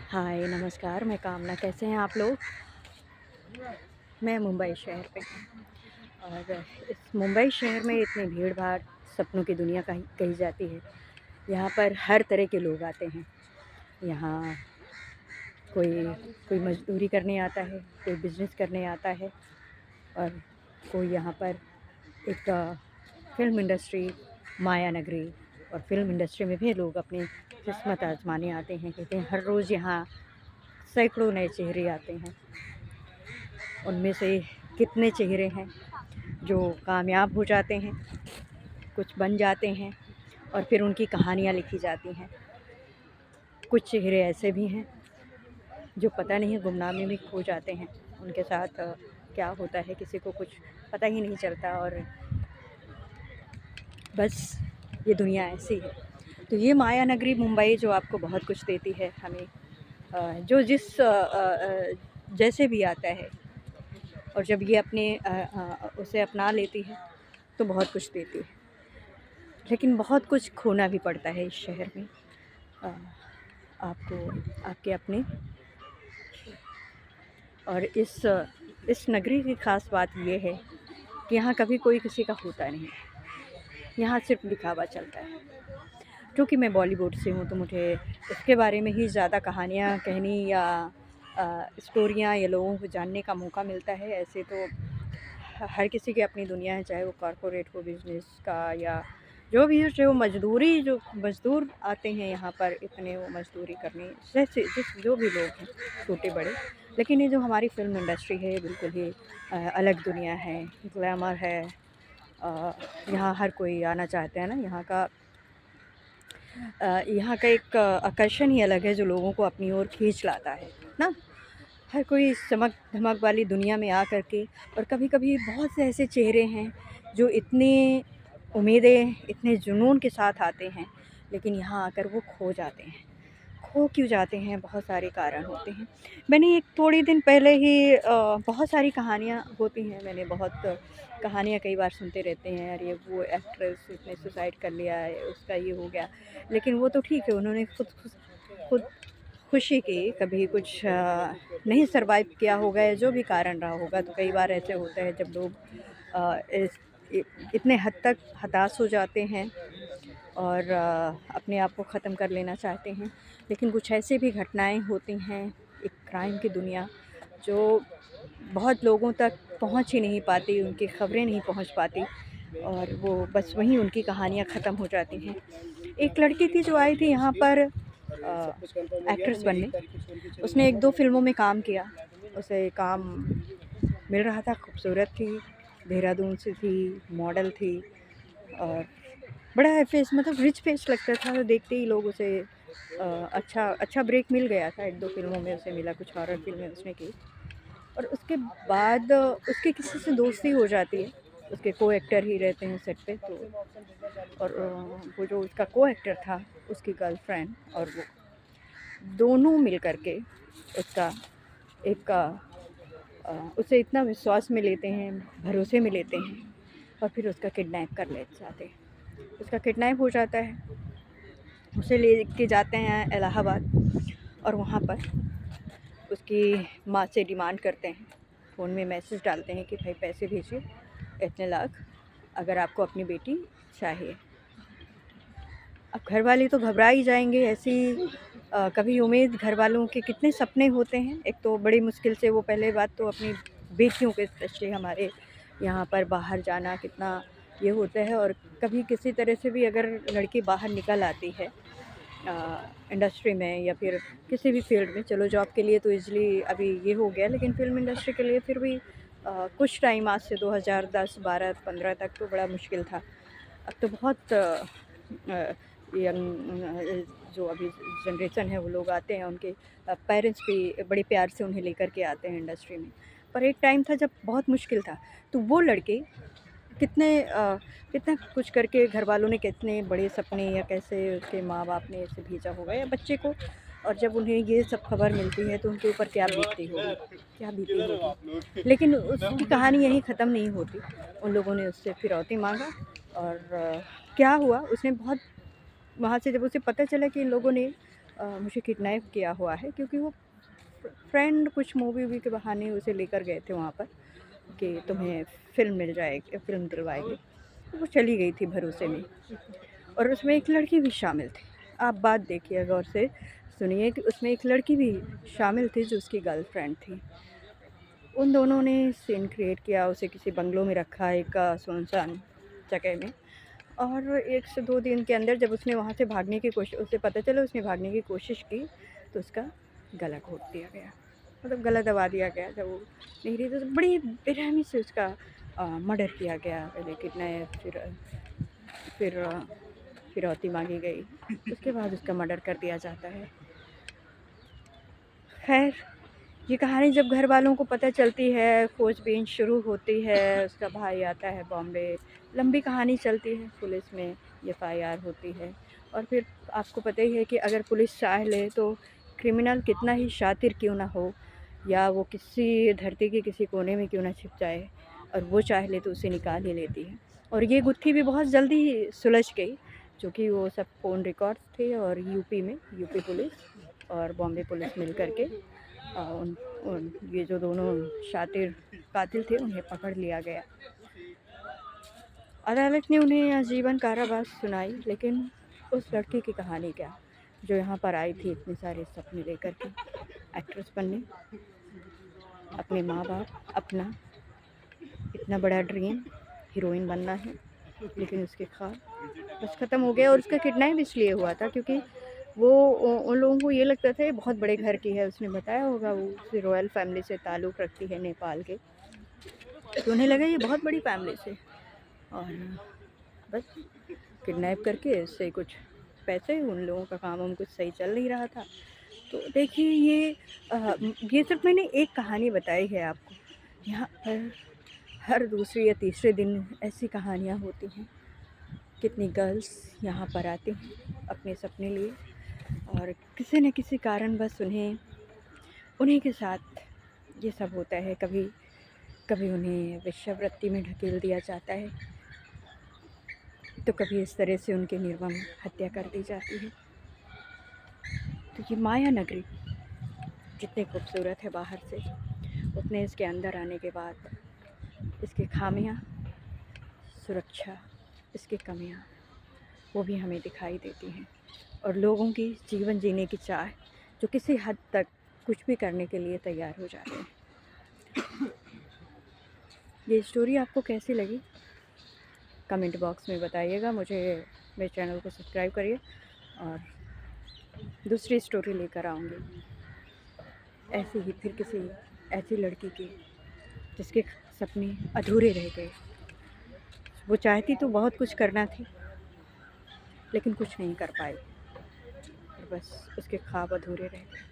हाय नमस्कार, मैं कामना। कैसे हैं आप लोग? मैं मुंबई शहर पे हूँ और इस मुंबई शहर में इतनी भीड़-भाड़, सपनों की दुनिया कही जाती है। यहाँ पर हर तरह के लोग आते हैं। यहाँ कोई कोई मज़दूरी करने आता है, कोई बिज़नेस करने आता है और कोई यहाँ पर एक फ़िल्म इंडस्ट्री, माया नगरी और फ़िल्म इंडस्ट्री में भी लोग अपनी किस्मत आज़माने आते हैं। कहते हैं हर रोज़ यहाँ सैकड़ों नए चेहरे आते हैं। उनमें से कितने चेहरे हैं जो कामयाब हो जाते हैं, कुछ बन जाते हैं और फिर उनकी कहानियाँ लिखी जाती हैं। कुछ चेहरे ऐसे भी हैं जो पता नहीं गुमनामी में खो जाते हैं। उनके साथ क्या होता है किसी को कुछ पता ही नहीं चलता और बस ये दुनिया ऐसी है। तो ये माया नगरी मुंबई जो आपको बहुत कुछ देती है हमें, जो जिस जैसे भी आता है और जब ये उसे अपना लेती है तो बहुत कुछ देती है। लेकिन बहुत कुछ खोना भी पड़ता है इस शहर में। अ, आपको आपके अपने और इस नगरी की ख़ास बात ये है कि यहाँ कभी कोई किसी का होता नहीं। यहाँ सिर्फ दिखावा चलता है। क्योंकि मैं बॉलीवुड से हूँ तो मुझे इसके बारे में ही ज़्यादा कहानियाँ कहनी या स्टोरियाँ या लोगों को जानने का मौका मिलता है। ऐसे तो हर किसी की अपनी दुनिया है, चाहे वो कॉरपोरेट हो, बिज़नेस का या जो भी हो, चाहे वो जो मज़दूर आते हैं यहाँ पर इतने वो मज़दूरी करने जैसे जो भी लोग हैं छोटे बड़े। लेकिन ये जो हमारी फ़िल्म इंडस्ट्री है ये बिल्कुल ही अलग दुनिया है, ग्लैमर है। यहाँ हर कोई आना चाहता है ना। यहाँ का एक आकर्षण ही अलग है जो लोगों को अपनी ओर खींच लाता है ना। हर कोई इस चमक-धमक वाली दुनिया में आ कर के और कभी-कभी बहुत से ऐसे चेहरे हैं जो इतनी उम्मीदें, इतने जुनून के साथ आते हैं, लेकिन यहाँ आकर वो खो जाते हैं। खो क्यों जाते हैं? बहुत सारे कारण होते हैं। मैंने एक थोड़ी दिन पहले ही बहुत सारी कहानियाँ होती हैं, मैंने बहुत कहानियाँ कई बार सुनते रहते हैं, अरे वो एक्ट्रेस उसने सुसाइड कर लिया है, उसका ये हो गया। लेकिन वो तो ठीक है, उन्होंने खुद खुशी की, कभी कुछ नहीं सर्वाइव किया होगा या जो भी कारण रहा होगा। तो कई बार ऐसे होता है जब लोग इतने हद तक हताश हो जाते हैं और अपने आप को ख़त्म कर लेना चाहते हैं। लेकिन कुछ ऐसी भी घटनाएं होती हैं, एक क्राइम की दुनिया जो बहुत लोगों तक पहुंच ही नहीं पाती, उनकी ख़बरें नहीं पहुंच पाती और वो बस वहीं उनकी कहानियां ख़त्म हो जाती हैं। एक लड़की थी जो आई थी यहाँ पर एक्ट्रेस बनने। उसने 1-2 फ़िल्मों में काम किया, उसे काम मिल रहा था, खूबसूरत थी, देहरादून से थी, मॉडल थी और बड़ा फेस मतलब रिच फेस लगता था। तो देखते ही लोग उसे अच्छा ब्रेक मिल गया था। 1-2 फ़िल्मों में उसे मिला, कुछ हॉरर फ़िल्में उसने की और उसके बाद उसकी किसी से दोस्ती हो जाती है। उसके को-एक्टर ही रहते हैं सेट पे तो और वो जो उसका को-एक्टर था, उसकी गर्लफ्रेंड और वो दोनों मिल कर के उसका एक उसे इतना विश्वास में लेते हैं, भरोसे में लेते हैं और फिर उसका किडनैप कर ले जाते हैं। उसका किडनैप हो जाता है, उसे लेके जाते हैं इलाहाबाद और वहाँ पर उसकी माँ से डिमांड करते हैं, फ़ोन में मैसेज डालते हैं कि भाई पैसे भेजिए इतने लाख, अगर आपको अपनी बेटी चाहिए। अब घर वाले तो घबरा ही जाएंगे। ऐसी कभी उम्मीद घर वालों के कितने सपने होते हैं। एक तो बड़ी मुश्किल से वो पहले बात तो अपनी बेटियों के स्पेशली हमारे यहाँ पर बाहर जाना कितना ये होता है और कभी किसी तरह से भी अगर लड़की बाहर निकल आती है इंडस्ट्री में या फिर किसी भी फील्ड में, चलो जॉब के लिए तो ईज़िली अभी ये हो गया, लेकिन फ़िल्म इंडस्ट्री के लिए फिर भी कुछ टाइम आज से 2010, 12, 15 तक तो बड़ा मुश्किल था। अब तो बहुत यंग जो अभी जनरेशन है वो लोग आते हैं, उनके पेरेंट्स भी बड़े प्यार से उन्हें लेकर के आते हैं इंडस्ट्री में। पर एक टाइम था जब बहुत मुश्किल था। तो वो लड़के कितना कुछ करके घर वालों ने कितने बड़े सपने या कैसे उसके माँ-बाप ने इसे भेजा होगा या बच्चे को, और जब उन्हें ये सब खबर मिलती है तो उनके ऊपर क्या बीती होगी। लेकिन उसकी कहानी यहीं ख़त्म नहीं होती। उन लोगों ने उससे फिरौती माँगा और क्या हुआ, उसने बहुत वहाँ से जब उसे पता चला कि इन लोगों ने मुझे किडनैप किया हुआ है, क्योंकि वो फ्रेंड कुछ मूवी वूवी के बहाने उसे लेकर गए थे वहाँ पर कि तुम्हें फ़िल्म मिल जाएगी, फ़िल्म दिलवाएगी। तो वो चली गई थी भरोसे में, और उसमें एक लड़की भी शामिल थी। आप बात देखिए, गौर से सुनिए कि उसमें एक लड़की भी शामिल थी जो उसकी गर्लफ्रेंड थी। उन दोनों ने सीन क्रिएट किया, उसे किसी बंगलों में रखा एक सुनसान जगह में, और 1 से 2 दिन के अंदर जब उसने वहाँ से भागने की कोशिश, उसे पता चला उसने भागने की कोशिश की, तो उसका गला घोट दिया गया, मतलब गला दबा दिया गया। जब वो नहीं रही तो बड़ी बेरहमी से उसका मर्डर किया गया। पहले किडनैप, फिर फिरौती मांगी गई, उसके बाद उसका मर्डर कर दिया जाता है। खैर, ये कहानी जब घर वालों को पता चलती है, खोजबीन शुरू होती है, उसका भाई आता है बॉम्बे, लंबी कहानी चलती है, पुलिस में एफआईआर होती है। और फिर आपको पता ही है कि अगर पुलिस चाह ले तो क्रिमिनल कितना ही शातिर क्यों ना हो, या वो किसी धरती के किसी कोने में क्यों ना छिप जाए, और वो चाह ले तो उसे निकाल ही लेती है। और ये गुत्थी भी बहुत जल्दी ही सुलझ गई, क्योंकि वो सब फ़ोन रिकॉर्ड्स थे, और यूपी पुलिस और बॉम्बे पुलिस मिल कर के उन ये जो दोनों शातिर कातिल थे उन्हें पकड़ लिया गया। अदालत ने उन्हें आजीवन कारावास सुनाई, लेकिन उस लड़की की कहानी क्या, जो यहाँ पर आई थी इतने सारे सपने लेकर के एक्ट्रेस बनने, अपने माँ बाप, अपना इतना बड़ा ड्रीम हीरोइन बनना है, लेकिन उसके ख्वाब बस ख़त्म हो गया। और उसका किडनैप इसलिए हुआ था क्योंकि वो उन लोगों को ये लगता था ये बहुत बड़े घर की है, उसने बताया होगा वो उसी रॉयल फैमिली से ताल्लुक़ रखती है नेपाल के, तो उन्हें लगा ये बहुत बड़ी फैमिली से, और बस किडनैप करके इससे कुछ पैसे, उन लोगों का काम हम कुछ सही चल नहीं रहा था। तो देखिए ये सिर्फ मैंने एक कहानी बताई है आपको। यहाँ पर हर दूसरे या तीसरे दिन ऐसी कहानियाँ होती हैं। कितनी गर्ल्स यहाँ पर आती हैं अपने सपने लिए, और किसी न किसी कारणवश उन्हीं के साथ ये सब होता है। कभी उन्हें वेश्यावृत्ति में ढकेल दिया जाता है, तो कभी इस तरह से उनकी निर्मम हत्या कर दी जाती है। तो ये माया नगरी जितनी खूबसूरत है बाहर से, उतने इसके अंदर आने के बाद इसकी खामियां, सुरक्षा, इसकी कमियां, वो भी हमें दिखाई देती हैं। और लोगों की जीवन जीने की चाह, जो किसी हद तक कुछ भी करने के लिए तैयार हो जाते हैं। ये स्टोरी आपको कैसी लगी कमेंट बॉक्स में बताइएगा। मेरे चैनल को सब्सक्राइब करिए, और दूसरी स्टोरी लेकर आऊँगी ऐसी ही, फिर किसी ऐसी लड़की की जिसके सपने अधूरे रह गए। वो चाहती तो बहुत कुछ करना थी, लेकिन कुछ नहीं कर पाई, और बस उसके ख्वाब अधूरे रह गए।